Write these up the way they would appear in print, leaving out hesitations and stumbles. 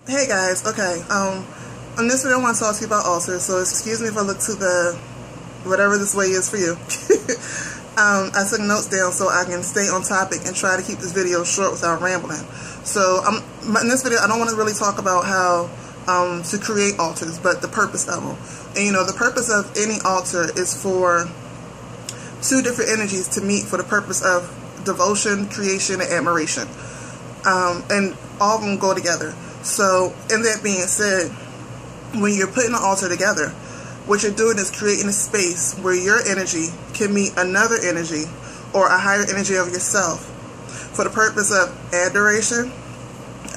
Hey guys, okay, in this video I want to talk to you about altars, so excuse me if I look to the, whatever this way is for you. I took notes down so I can stay on topic and try to keep this video short without rambling. So, in this video I don't want to really talk about how to create altars, but the purpose of them. And you know, the purpose of any altar is for two different energies to meet for the purpose of devotion, creation, and admiration. And all of them go together. So, in that being said, when you're putting an altar together, what you're doing is creating a space where your energy can meet another energy or a higher energy of yourself for the purpose of adoration,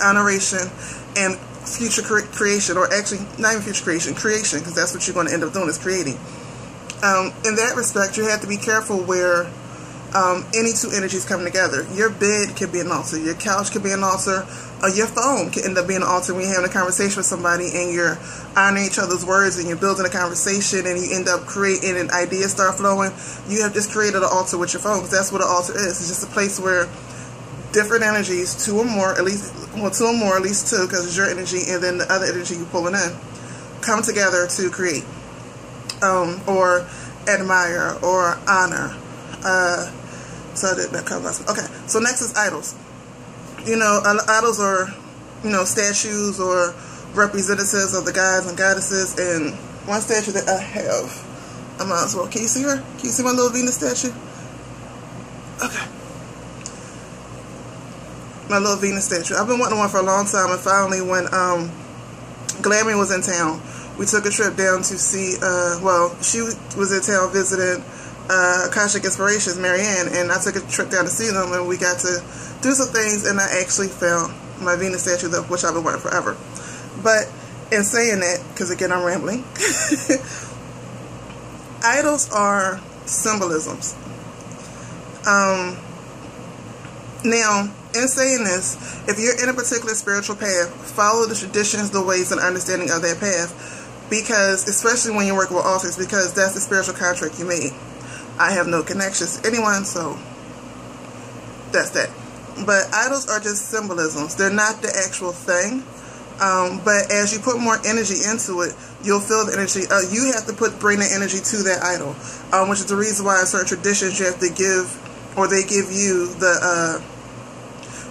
honoration, and future creation, or actually not even future creation, because that's what you're going to end up doing is creating. In that respect, you have to be careful where any two energies come together. Your bed can be an altar, your couch can be an altar, your phone can end up being an altar when you're having a conversation with somebody and you're honoring each other's words and you're building a conversation and you end up creating and ideas start flowing. You have just created an altar with your phone, because that's what an altar is. It's just a place where different energies, two or more, at least two, because it's your energy and then the other energy you're pulling in, come together to create or admire or honor. So that covers. Okay, so next is idols. You know, idols are, you know, statues or representatives of the gods and goddesses. And one statue that I have, I might as well. Can you see her? Can you see my little Venus statue? Okay, my little Venus statue. I've been wanting one for a long time, and finally, when Glammy was in town, we took a trip down to see. Well, she was in town visiting Akashic Inspirations, Marianne, and I took a trip down to see them, and we got to do some things, and I actually found my Venus statue, which I've been wanting forever. But in saying that, because again I'm rambling, idols are symbolisms. Now, in saying this, if you're in a particular spiritual path, follow the traditions, the ways, and understanding of that path, because especially when you're working with altars, because that's the spiritual contract you made. I have no connections to anyone, so that's that. But idols are just symbolisms. They're not the actual thing. But as you put more energy into it, you'll feel the energy. You have to bring the energy to that idol, which is the reason why in certain traditions you have to give, or they give you the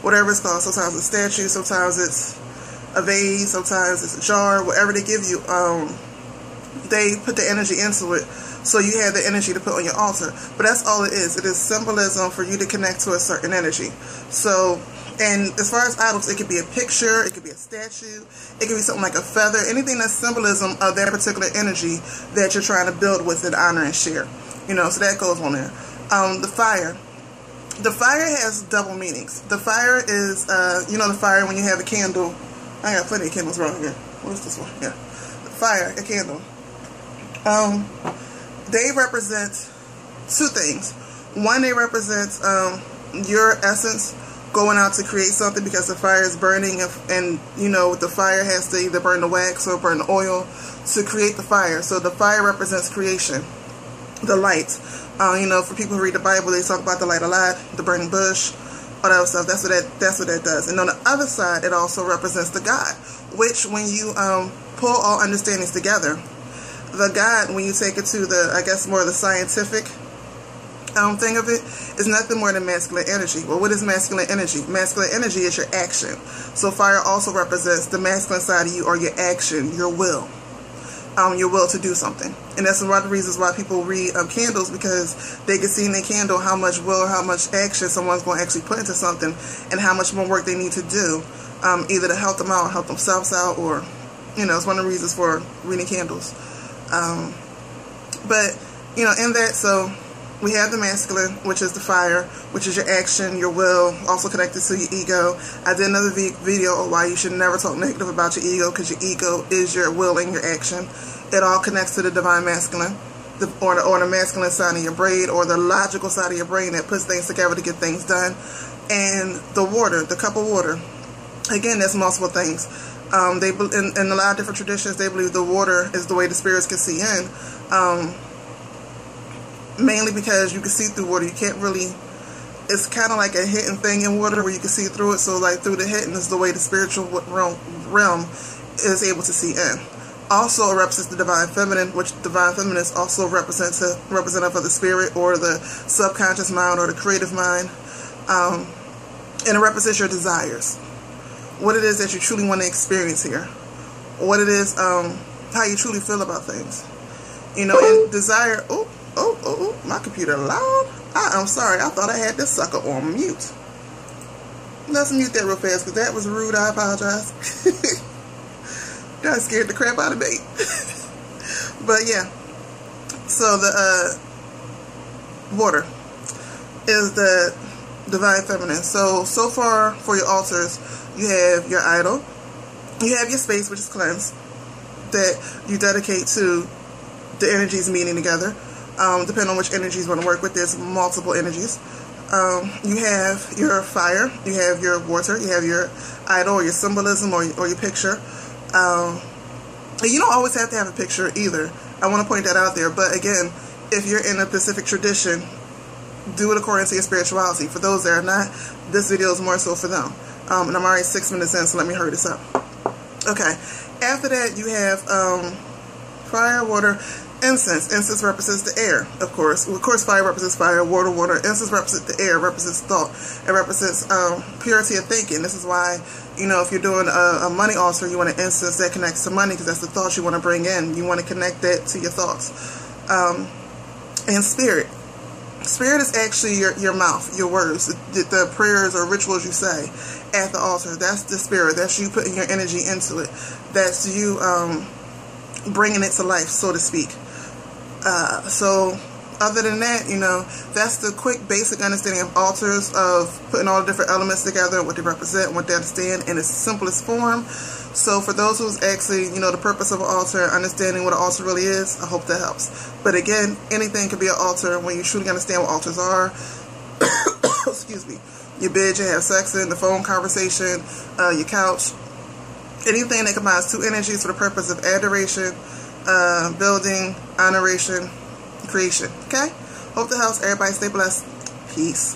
whatever it's called. Sometimes it's a statue, sometimes it's a vase, sometimes it's a jar. Whatever they give you, they put the energy into it. So you have the energy to put on your altar. But that's all it is. It is symbolism for you to connect to a certain energy. So, and as far as idols, it could be a picture, it could be a statue, it could be something like a feather, anything that's symbolism of that particular energy that you're trying to build with and honor and share. You know, so that goes on there. The fire. The fire has double meanings. The fire is, you know, the fire when you have a candle. I got plenty of candles around here. What's this one? Yeah. The fire, a candle. They represent two things. One, they represent your essence going out to create something, because the fire is burning, and you know, the fire has to either burn the wax or burn the oil to create the fire. So the fire represents creation. The light, you know, for people who read the Bible, they talk about the light a lot, the burning bush, all that stuff. That's what that does. And on the other side, it also represents the God, which when you pull all understandings together, the God, when you take it to the, I guess, more of the scientific thing of it, is nothing more than masculine energy. Well, what is masculine energy? Masculine energy is your action. So fire also represents the masculine side of you, or your action, your will to do something. And that's one of the reasons why people read candles, because they can see in their candle how much will or how much action someone's going to actually put into something, and how much more work they need to do, either to help them out or help themselves out, or, you know, it's one of the reasons for reading candles. But, you know, in that, so we have the masculine, which is the fire, which is your action, your will, also connected to your ego. I did another video on why you should never talk negative about your ego, because your ego is your will and your action. It all connects to the divine masculine, or the masculine side of your brain, or the logical side of your brain that puts things together to get things done. And the water, the cup of water, again, there's multiple things. In a lot of different traditions, they believe the water is the way the spirits can see in. Mainly because you can see through water. You can't really it's kind of like a hidden thing in water where you can see through it. So like through the hidden is the way the spiritual realm is able to see in. Also, it represents the divine feminine, which divine feminine is also representative of the spirit or the subconscious mind or the creative mind. And it represents your desires. What it is that you truly want to experience here. What it is, how you truly feel about things. You know, and desire, my computer loud. I'm sorry, I thought I had this sucker on mute. Let's mute that real fast because that was rude. I apologize. That scared the crap out of me. But yeah, so the water is the divine feminine. So far for your altars, you have your idol, you have your space, which is cleansed, that you dedicate to the energies meeting together. Depending on which energies you want to work with, there's multiple energies. You have your fire, you have your water, you have your idol or your symbolism or your picture. You don't always have to have a picture either. I want to point that out there. But again, if you're in a specific tradition, do it according to your spirituality. For those that are not, this video is more so for them. And I'm already 6 minutes in, so let me hurry this up. Okay. After that, you have fire, water, incense. Incense represents the air, of course. Well, of course, fire represents fire, water. Incense represents the air, represents thought. It represents purity of thinking. This is why, you know, if you're doing a money altar, you want an incense that connects to money because that's the thoughts you want to bring in. You want to connect that to your thoughts. And spirit. Spirit is actually your mouth, your words, the prayers or rituals you say at the altar. That's the spirit. That's you putting your energy into it. That's you bringing it to life, so to speak. So other than that, you know, that's the quick basic understanding of altars, of putting all the different elements together, what they represent, what they understand in its simplest form. So for those who's actually, you know, the purpose of an altar, understanding what an altar really is, I hope that helps. But again, anything can be an altar when you truly understand what altars are. Excuse me. Your bed you have sex in, the phone conversation, your couch. Anything that combines two energies for the purpose of adoration, building, honoration, creation. Okay? Hope that helps. Everybody stay blessed. Peace.